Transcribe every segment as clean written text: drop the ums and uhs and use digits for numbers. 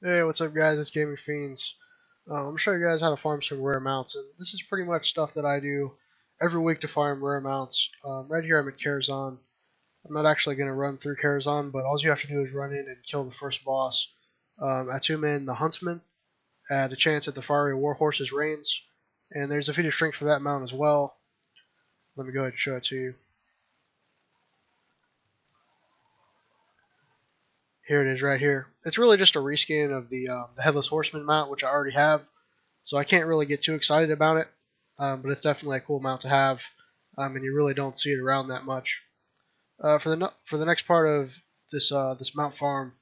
Hey, what's up guys, it's Gaming Fiends. I'm going to show you guys how to farm some rare mounts, and this is pretty much stuff that I do every week to farm rare mounts. Right here I'm at Karazhan. I'm not actually going to run through Karazhan, but all you have to do is run in and kill the first boss. At 2 men, the Huntsman, at a chance at the fiery Warhorse's reins, and there's a feat of strength for that mount as well. Let me go ahead and show it to you. Here it is right here. It's really just a reskin of the Headless Horseman mount, which I already have. So I can't really get too excited about it, but it's definitely a cool mount to have, and you really don't see it around that much. For the next part of this mount farm,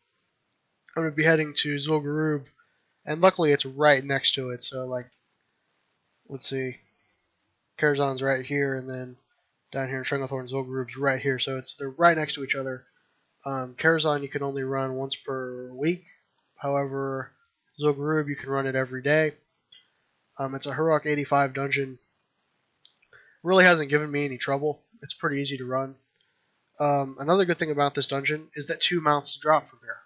I'm going to be heading to Zul'Gurub, and luckily it's right next to it. So like, let's see, Karazhan's right here, and then down here in Stranglethorn, Zul'Gurub's right here. So they're right next to each other. Karazhan you can only run once per week. However, Zul'Gurub you can run it every day. It's a Heroic 85 dungeon. Really hasn't given me any trouble. It's pretty easy to run. Another good thing about this dungeon is that 2 mounts drop from here.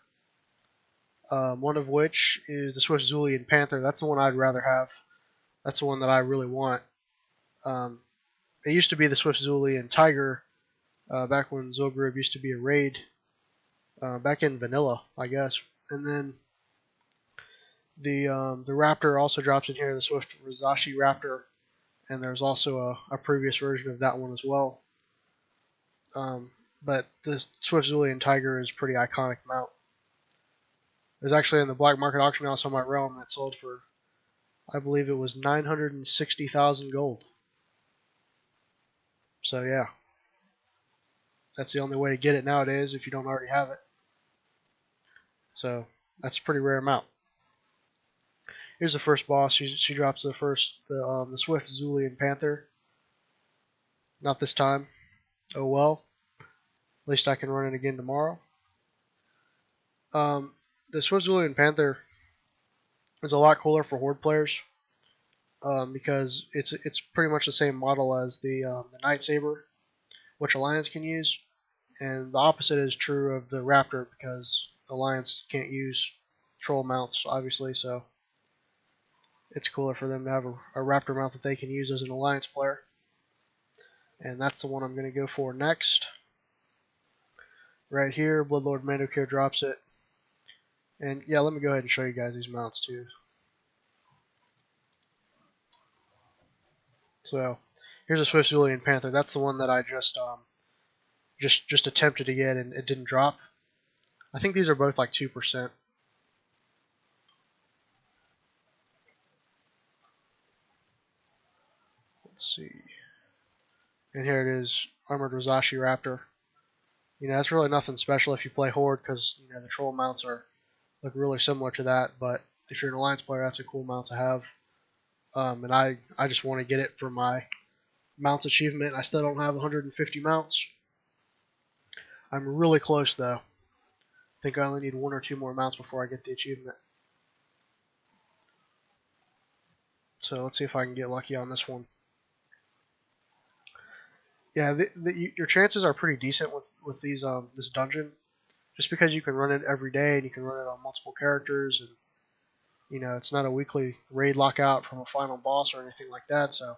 One of which is the Swift Zulian Panther. That's the one I'd rather have. That's the one that I really want. Um, it used to be the Swift Zulian Tiger back when Zul'Gurub used to be a raid. Back in vanilla, I guess. And then the Raptor also drops in here, the Swift Razzashi Raptor. And there's also a previous version of that one as well. But the Swift Zulian Tiger is a pretty iconic mount. There's actually in the black market auction house on my realm that sold for, I believe it was 960,000 gold. So yeah, that's the only way to get it nowadays if you don't already have it. So that's a pretty rare mount. Here's the first boss. She drops the Swift Zulian Panther. Not this time. Oh well. At least I can run it again tomorrow. The Swift Zulian Panther is a lot cooler for Horde players. Because it's pretty much the same model as the Night Saber, which Alliance can use, and the opposite is true of the Raptor because Alliance can't use troll mounts, obviously. So it's cooler for them to have a Raptor mount that they can use as an Alliance player, and that's the one I'm going to go for next. Right here, Bloodlord Mandokir drops it, and yeah, let me go ahead and show you guys these mounts too. So here's a Swift Zulian Panther. That's the one that I just attempted to get and it didn't drop. I think these are both like 2%. Let's see. And here it is, Armored Razzashi Raptor. That's really nothing special if you play Horde because, the troll mounts look really similar to that. But if you're an Alliance player, that's a cool mount to have. And I just want to get it for my mounts achievement. I still don't have 150 mounts. I'm really close though. I think I only need 1 or 2 more mounts before I get the achievement. So let's see if I can get lucky on this one. Yeah, your chances are pretty decent with this dungeon, just because you can run it every day and you can run it on multiple characters, and it's not a weekly raid lockout from a final boss or anything like that, so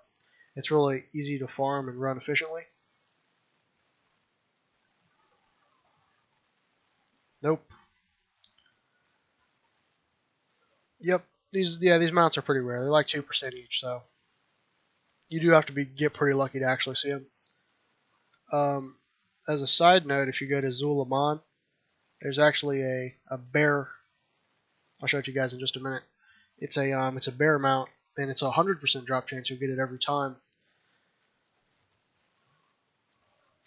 it's really easy to farm and run efficiently. Nope. Yep. These mounts are pretty rare. They're like 2% each, so you do have to get pretty lucky to actually see them. As a side note, if you go to Zul'Gurub, there's actually a bear. I'll show it to you guys in just a minute. It's a bear mount, and it's a 100% drop chance you'll get it every time.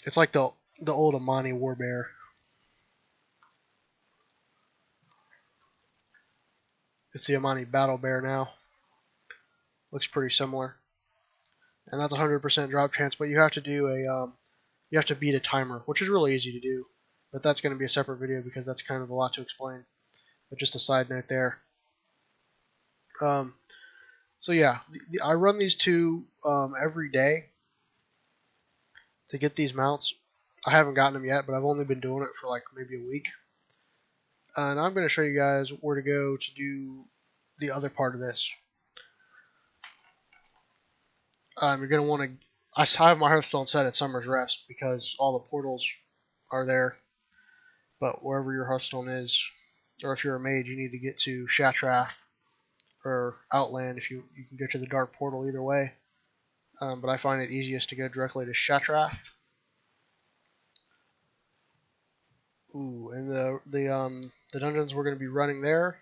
It's like the old Amani Warbear. It's the Amani Battlebear now. Looks pretty similar, and that's a 100% drop chance. But you have to do you have to beat a timer, which is really easy to do. But that's going to be a separate video because that's kind of a lot to explain. But just a side note there. So yeah, I run these two every day to get these mounts. I haven't gotten them yet, but I've only been doing it for like maybe a week. And I'm going to show you guys where to go to do the other part of this. You're going to want to... I have my Hearthstone set at Summer's Rest because all the portals are there. But wherever your Hearthstone is, or if you're a mage, you need to get to Shatrath or Outland. If you can go to the Dark Portal either way. But I find it easiest to go directly to Shatrath. Ooh, and the dungeons we're going to be running there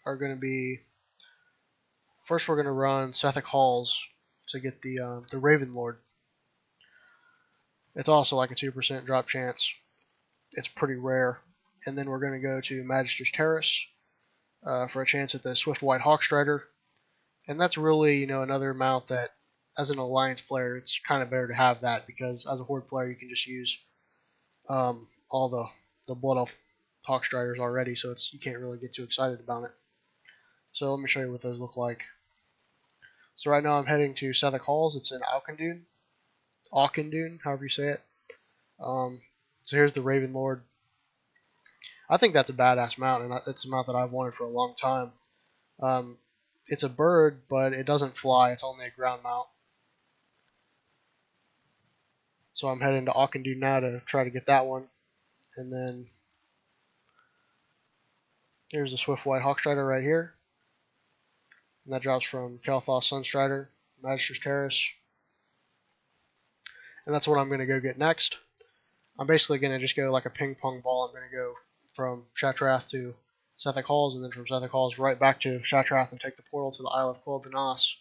are going to be... First, we're going to run Sethekk Halls to get the Raven Lord. It's also like a 2% drop chance. It's pretty rare. And then we're going to go to Magisters Terrace for a chance at the Swift White Hawkstrider. And that's really, another mount that, as an Alliance player, it's kind of better to have that because as a Horde player, you can just use all the Blood Elf Hawkstriders already, so you can't really get too excited about it. So let me show you what those look like. So right now I'm heading to Sethekk Halls. It's in Auchindoun, however you say it. So here's the Raven Lord. I think that's a badass mount, and it's a mount that I've wanted for a long time. It's a bird, but it doesn't fly. It's only a ground mount. So I'm heading to Auchindoun now to try to get that one. And then here's the Swift White Hawkstrider right here. And that drops from Kael'thas Sunstrider, Magisters Terrace. And that's what I'm going to go get next. I'm basically going to just go like a ping pong ball. I'm going to go from Shatrath to Sethekk Halls, and then from Sethekk Halls right back to Shatrath and take the portal to the Isle of Coel Danas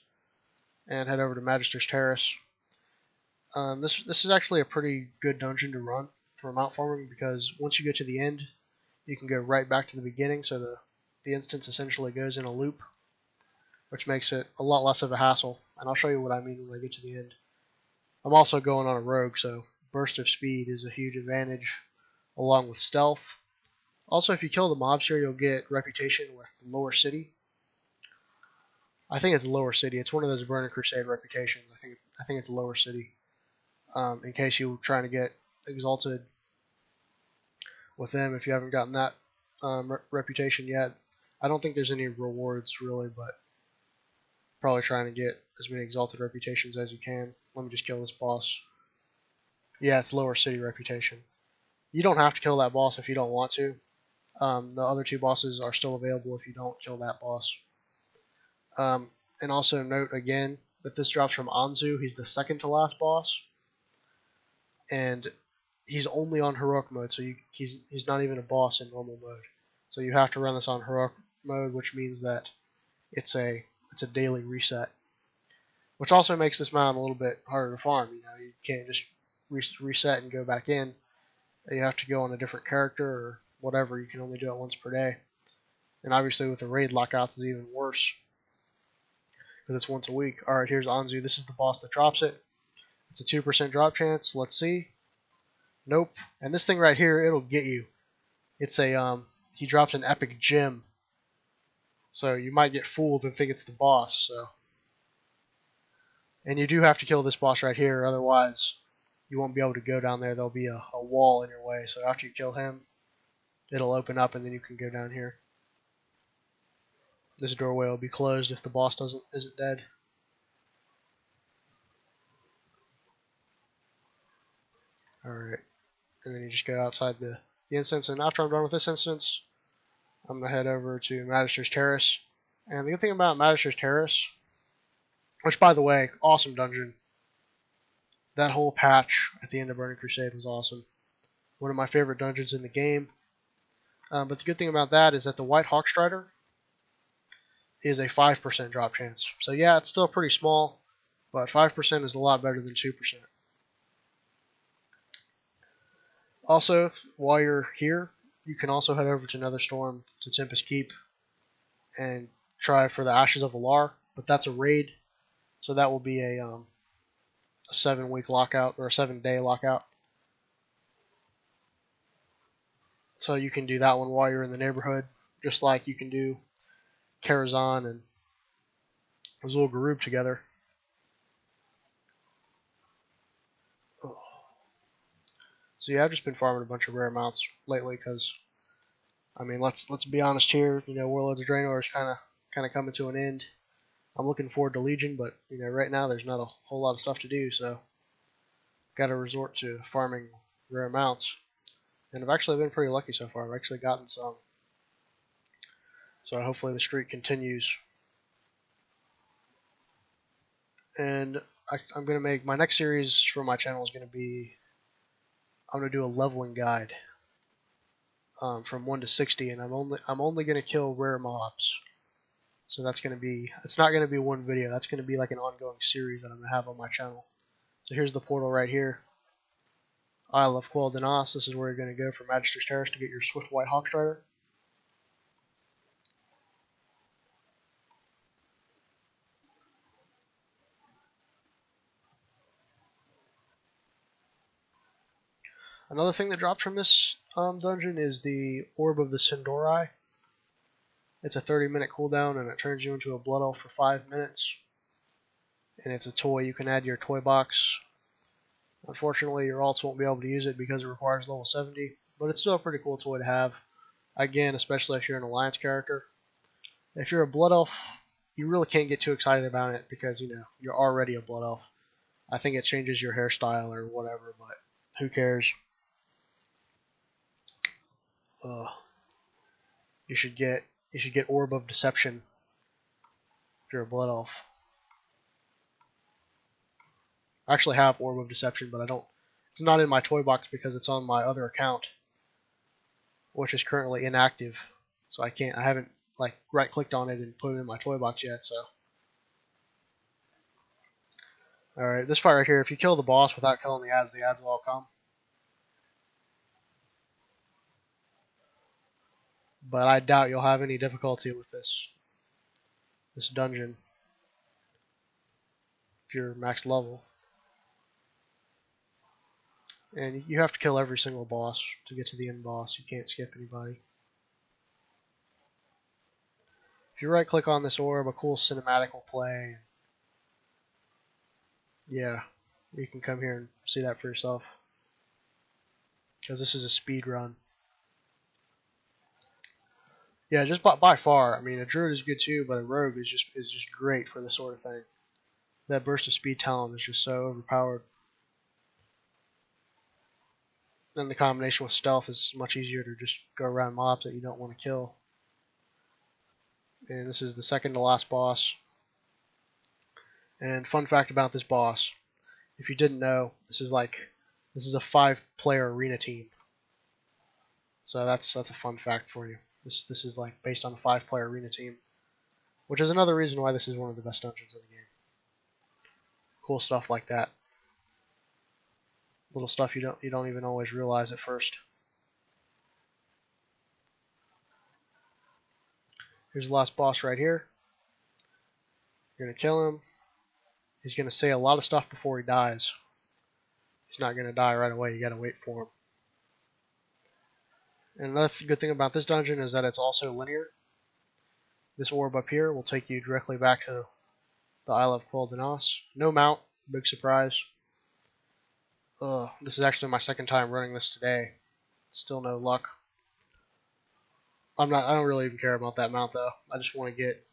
and head over to Magisters Terrace. This is actually a pretty good dungeon to run for mount farming because once you get to the end, you can go right back to the beginning, so the instance essentially goes in a loop, which makes it a lot less of a hassle. And I'll show you what I mean when I get to the end. I'm also going on a rogue, so burst of speed is a huge advantage, along with stealth. Also, if you kill the mobs here, you'll get reputation with Lower City. I think it's Lower City. It's one of those Burning Crusade reputations. I think it's Lower City. In case you're trying to get exalted with them, if you haven't gotten that reputation yet. I don't think there's any rewards really, but probably trying to get as many exalted reputations as you can. Let me just kill this boss. Yeah, it's Lower City reputation. You don't have to kill that boss if you don't want to. The other two bosses are still available if you don't kill that boss. And also note again that this drops from Anzu. He's the second to last boss. And he's only on heroic mode, so he's not even a boss in normal mode. So you have to run this on heroic mode, which means that it's a daily reset. Which also makes this mount a little bit harder to farm. You can't just reset and go back in. You have to go on a different character or whatever. You can only do it once per day. And obviously with the raid lockouts it's even worse because it's once a week. Alright, here's Anzu. This is the boss that drops it. It's a 2% drop chance. Let's see. Nope. And this thing right here, it'll get you. It's he drops an epic gem. So you might get fooled and think it's the boss. And you do have to kill this boss right here, otherwise you won't be able to go down there. There'll be a wall in your way. So after you kill him, it'll open up and then you can go down here. This doorway will be closed if the boss isn't dead. Alright. And then you just go outside the instance. And after I'm done with this instance, I'm going to head over to Magisters Terrace. And the good thing about Magisters Terrace, which by the way, awesome dungeon. That whole patch at the end of Burning Crusade was awesome. One of my favorite dungeons in the game. But the good thing about that is that the White Hawkstrider is a 5% drop chance. So yeah, it's still pretty small, but 5% is a lot better than 2%. Also, while you're here, you can also head over to Netherstorm to Tempest Keep and try for the Ashes of Alar, but that's a raid, so that will be a 7-week lockout or a 7-day lockout. So you can do that one while you're in the neighborhood, just like you can do Karazhan and Zul'Gurub together. So yeah, I've just been farming a bunch of rare mounts lately because I mean, let's be honest here. You know, Warlords of Draenor is kind of coming to an end. I'm looking forward to Legion, but you know, right now there's not a whole lot of stuff to do, so got to resort to farming rare mounts. And I've actually been pretty lucky so far. I've actually gotten some, so hopefully the streak continues. And I'm gonna make my next series for my channel is gonna be I'm gonna do a leveling guide from 1 to 60, and I'm only gonna kill rare mobs. So that's gonna be it's not gonna be one video. That's gonna be like an ongoing series that I'm gonna have on my channel. So here's the portal right here. Isle of Quel Danas. This is where you're gonna go for Magisters Terrace to get your Swift White Hawkstrider. Another thing that drops from this dungeon is the Orb of the Sindorai. It's a 30-minute cooldown, and it turns you into a Blood Elf for 5 minutes. And it's a toy you can add to your toy box. Unfortunately, your alts won't be able to use it because it requires level 70, but it's still a pretty cool toy to have. Again, especially if you're an Alliance character. If you're a Blood Elf, you really can't get too excited about it because, you know, you're already a Blood Elf. I think it changes your hairstyle or whatever, but who cares? You should get Orb of Deception if you're a Blood Elf. I actually have Orb of Deception, but I don't. It's not in my toy box because it's on my other account, which is currently inactive. So I haven't like right clicked on it and put it in my toy box yet. So, all right, this fight right here. If you kill the boss without killing the ads will all come. But I doubt you'll have any difficulty with this dungeon if you're max level. And you have to kill every single boss to get to the end boss. You can't skip anybody. If you right click on this orb, a cool cinematic will play. Yeah, you can come here and see that for yourself. Because this is a speed run. Yeah, just by far. I mean, a druid is good too, but a rogue is just great for this sort of thing. That burst of speed talent is just so overpowered. And the combination with stealth is much easier to just go around mobs that you don't want to kill. And this is the second to last boss. And fun fact about this boss, if you didn't know, this is a 5-player arena team. So that's a fun fact for you. This is like based on a 5-player arena team, which is another reason why this is one of the best dungeons in the game. Cool stuff like that. Little stuff you don't even always realize at first. Here's the last boss right here. You're gonna kill him. He's gonna say a lot of stuff before he dies. He's not gonna die right away. You gotta wait for him. And another good thing about this dungeon is that it's also linear. This orb up here will take you directly back to the Isle of Quel Danas. No mount, big surprise. This is actually my second time running this today. Still no luck. I don't really even care about that mount though. I just want to get.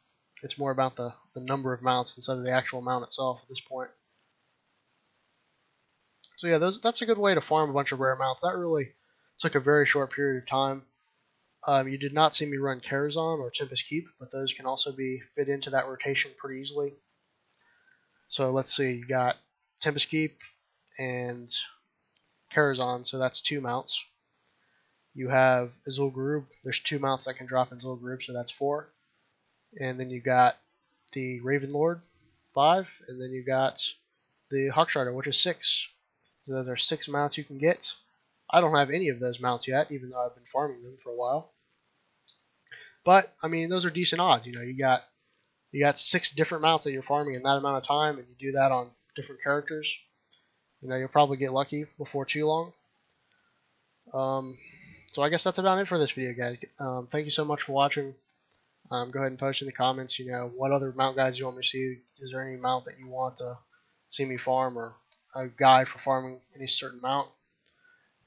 It's more about the number of mounts instead of the actual mount itself at this point. So yeah, that's a good way to farm a bunch of rare mounts. That really took a very short period of time. You did not see me run Karazhan or Tempest Keep, but those can also be fit into that rotation pretty easily. So let's see, you got Tempest Keep and Karazhan, so that's 2 mounts. You have Zul'Gurub. There's 2 mounts that can drop in Zul'Gurub, so that's 4. And then you got the Raven Lord, 5, and then you got the Hawkstrider, which is 6. So those are 6 mounts you can get. I don't have any of those mounts yet, even though I've been farming them for a while. But I mean, those are decent odds. You know, you got 6 different mounts that you're farming in that amount of time, and you do that on different characters. You know, you'll probably get lucky before too long. So I guess that's about it for this video, guys. Thank you so much for watching. Go ahead and post in the comments, you know, what other mount guides you want me to see. Is there any mount that you want to see me farm, or a guide for farming any certain mount?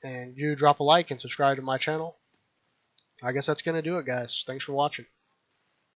And you drop a like and subscribe to my channel. I guess that's going to do it, guys. Thanks for watching.